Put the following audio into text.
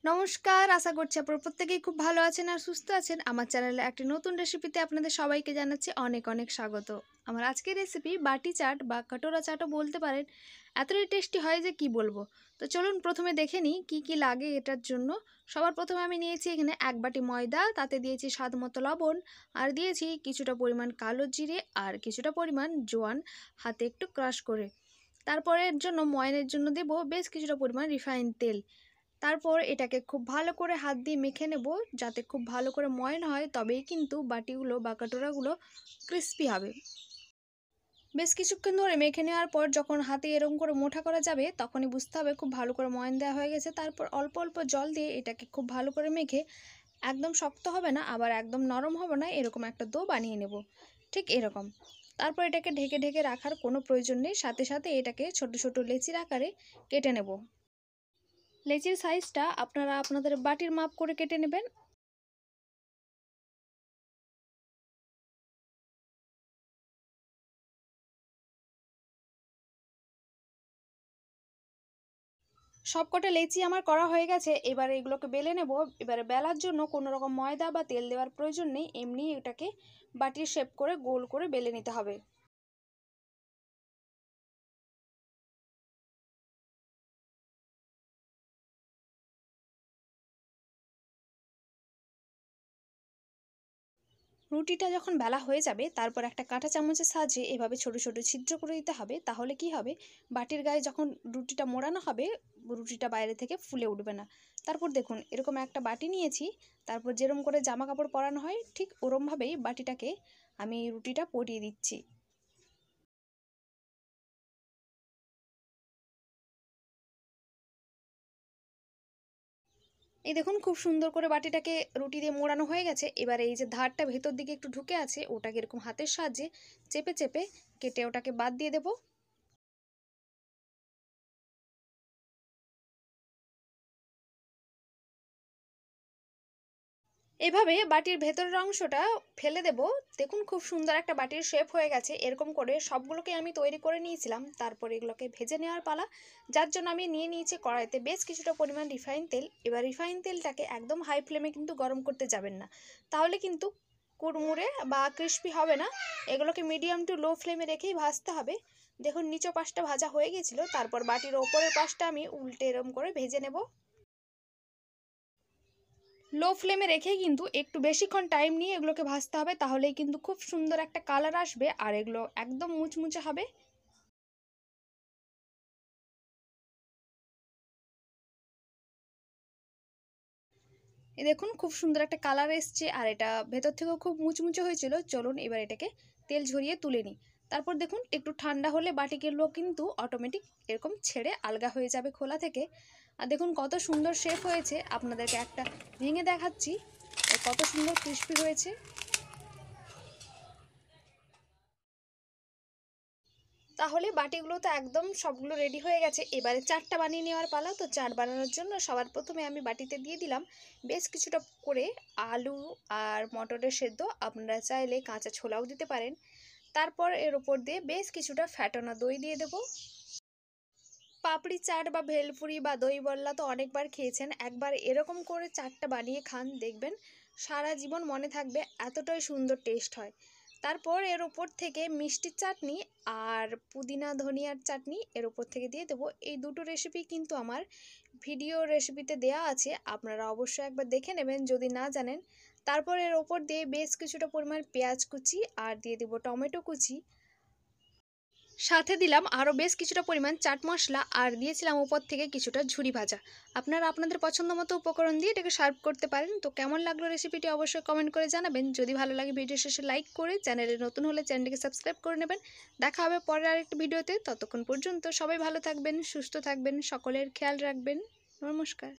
নমস্কার, আশা করছি আপনারা প্রত্যেকেই খুব ভালো আছেন আর সুস্থ আছেন। আমার চ্যানেলে একটি নতুন রেসিপিতে আপনাদের সবাইকে জানাচ্ছি অনেক অনেক স্বাগত। আমার আজকের রেসিপি বাটি চাট বা কটোরা চাটও বলতে পারেন। এতটাই টেস্টি হয় যে কি বলবো। তো চলুন প্রথমে দেখে নিই কী কী লাগে এটার জন্য। সবার প্রথমে আমি নিয়েছি এখানে 1 বাটি ময়দা, তাতে দিয়েছি স্বাদ মতো লবণ, আর দিয়েছি কিছুটা পরিমাণ কালো জিরে আর কিছুটা পরিমাণ জোয়ান হাতে একটু ক্রাশ করে। তারপরের জন্য ময়নের জন্য দেব বেশ কিছুটা পরিমাণ রিফাইন তেল। তারপর এটাকে খুব ভালো করে হাত দিয়ে মেখে নেব, যাতে খুব ভালো করে ময়ান হয়, তবেই কিন্তু বাটিগুলো বা কাটোরাগুলো ক্রিস্পি হবে। বেশ কিছুক্ষণ ধরে মেখে নেওয়ার পর যখন হাতে এরকম করে মোটা করা যাবে তখনই বুঝতে হবে খুব ভালো করে ময়ান দেওয়া হয়ে গেছে। তারপর অল্প অল্প জল দিয়ে এটাকে খুব ভালো করে মেখে একদম শক্ত হবে না আবার একদম নরম হবে না, এরকম একটা ডো বানিয়ে নেব, ঠিক এরকম। তারপর এটাকে ঢেকে ঢেকে রাখার কোনো প্রয়োজন নেই, সাথে সাথে এটাকে ছোট ছোট লেচির আকারে কেটে নেব। লেচির সাইজটা আপনারা আপনাদের বাটির মাপ করে কেটে নেবেন। সবকটা লেচি আমার করা হয়ে গেছে, এবারে এগুলোকে বেলে নেব। এবারে বেলার জন্য কোনো রকম ময়দা বা তেল দেওয়ার প্রয়োজন নেই, এমনি এটাকে বাটির শেপ করে গোল করে বেলে নিতে হবে। রুটিটা যখন বেলা হয়ে যাবে তারপর একটা কাঁটা চামচের সাহায্যে এভাবে ছোট ছোট ছিদ্র করে দিতে হবে, তাহলে কি হবে, বাটির গায়ে যখন রুটিটা মোড়ানো হবে রুটিটা বাইরে থেকে ফুলে উঠবে না। তারপর দেখুন এরকম একটা বাটি নিয়েছি, তারপর যেরকম করে জামা কাপড় পরানো হয় ঠিক ওরমভাবেই বাটিটাকে আমি রুটিটা পরিয়ে দিচ্ছি। এই দেখুন খুব সুন্দর করে বাটিটাকে রুটি দিয়ে মোড়ানো হয়ে গেছে। এবারে এই যে ধারটা ভেতর দিকে একটু ঢুকে আছে ওটাকে এরকম হাতের সাহায্যে চেপে চেপে কেটে ওটাকে বাদ দিয়ে দেবো। এভাবে বাটির ভেতরের অংশটা ফেলে দেব। দেখুন খুব সুন্দর একটা বাটির শেপ হয়ে গেছে। এরকম করে সবগুলোকে আমি তৈরি করে নিয়েছিলাম, তারপর এগুলোকে ভেজে নেওয়ার পালা। যার জন্য আমি নিয়ে নিয়েছি কড়াইতে বেশ কিছুটা পরিমাণ রিফাইন তেল। এবার রিফাইন তেলটাকে একদম হাই ফ্লেমে কিন্তু গরম করতে যাবেন না, তাহলে কিন্তু কুড়মুড়ে বা ক্রিস্পি হবে না। এগুলোকে মিডিয়াম টু লো ফ্লেমে রেখেই ভাজতে হবে। দেখুন নিচের পাশটা ভাজা হয়ে গেছিলো, তারপর বাটির ওপরের পাশটা আমি উল্টে এরম করে ভেজে নেব। লো ফ্লেমে রেখেই কিন্তু একটু বেশিক্ষণ টাইম নিয়ে এগুলোকে ভাজতে হবে, তাহলেই কিন্তু খুব সুন্দর একটা কালার আসবে আর এগুলো একদম মুচমুচে হবে। এই দেখুন খুব সুন্দর একটা কালার এসছে আর এটা ভেতর থেকেও খুব মুচমুচে হয়েছিল। চলুন এবার এটাকে তেল ঝরিয়ে তুলে নিই। তারপর দেখুন একটু ঠান্ডা হলে বাটিগুলো কিন্তু অটোমেটিক এরকম ছেড়ে আলগা হয়ে যাবে খোলা থেকে। আর দেখুন কত সুন্দর শেপ হয়েছে, আপনাদেরকে একটা ভেঙে দেখাচ্ছি কত সুন্দর ক্রিস্পি হয়েছে। তাহলে বাটিগুলো তো একদম সবগুলো রেডি হয়ে গেছে। এবারে চাটটা বানিয়ে নেওয়ার পালা। তো চাট বানানোর জন্য সবার প্রথমে আমি বাটিতে দিয়ে দিলাম বেশ কিছুটা করে আলু আর মটরের সেদ্ধ, আপনারা চাইলে কাঁচা ছোলাও দিতে পারেন। তারপর এর ওপর দিয়ে বেশ কিছুটা ফ্যাটানো দই দিয়ে দেবো। পাপড়ি চাট বা ভেলপুরি বা দই বল্লা তো অনেকবার খেয়েছেন, একবার এরকম করে চাটটা বানিয়ে খান, দেখবেন সারা জীবন মনে থাকবে, এতটাই সুন্দর টেস্ট হয়। তারপর এর ওপর থেকে মিষ্টির চাটনি আর পুদিনা ধনিয়ার চাটনি এর ওপর থেকে দিয়ে দেবো। এই দুটো রেসিপি কিন্তু আমার ভিডিও রেসিপিতে দেয়া আছে, আপনারা অবশ্যই একবার দেখে নেবেন যদি না জানেন। তারপর এর ওপর দিয়ে বেশ কিছুটা পরিমাণ পেঁয়াজ কুচি আর দিয়ে দেবো টমেটো কুচি, সাথে দিলাম আরও বেশ কিছুটা পরিমাণ চাট মশলা আর দিয়েছিলাম উপর থেকে কিছুটা ঝুরি ভাজা। আপনারা আপনাদের পছন্দ মতো উপকরণ দিয়ে এটাকে সার্ভ করতে পারেন। তো কেমন লাগলো রেসিপিটি অবশ্যই কমেন্ট করে জানাবেন। যদি ভালো লাগে ভিডিও শেষে লাইক করে, চ্যানেলে নতুন হলে চ্যানেলটিকে সাবস্ক্রাইব করে নেবেন। দেখা হবে পরের আরেকটি ভিডিওতে, ততক্ষণ পর্যন্ত সবাই ভালো থাকবেন, সুস্থ থাকবেন, সকলের খেয়াল রাখবেন। নমস্কার।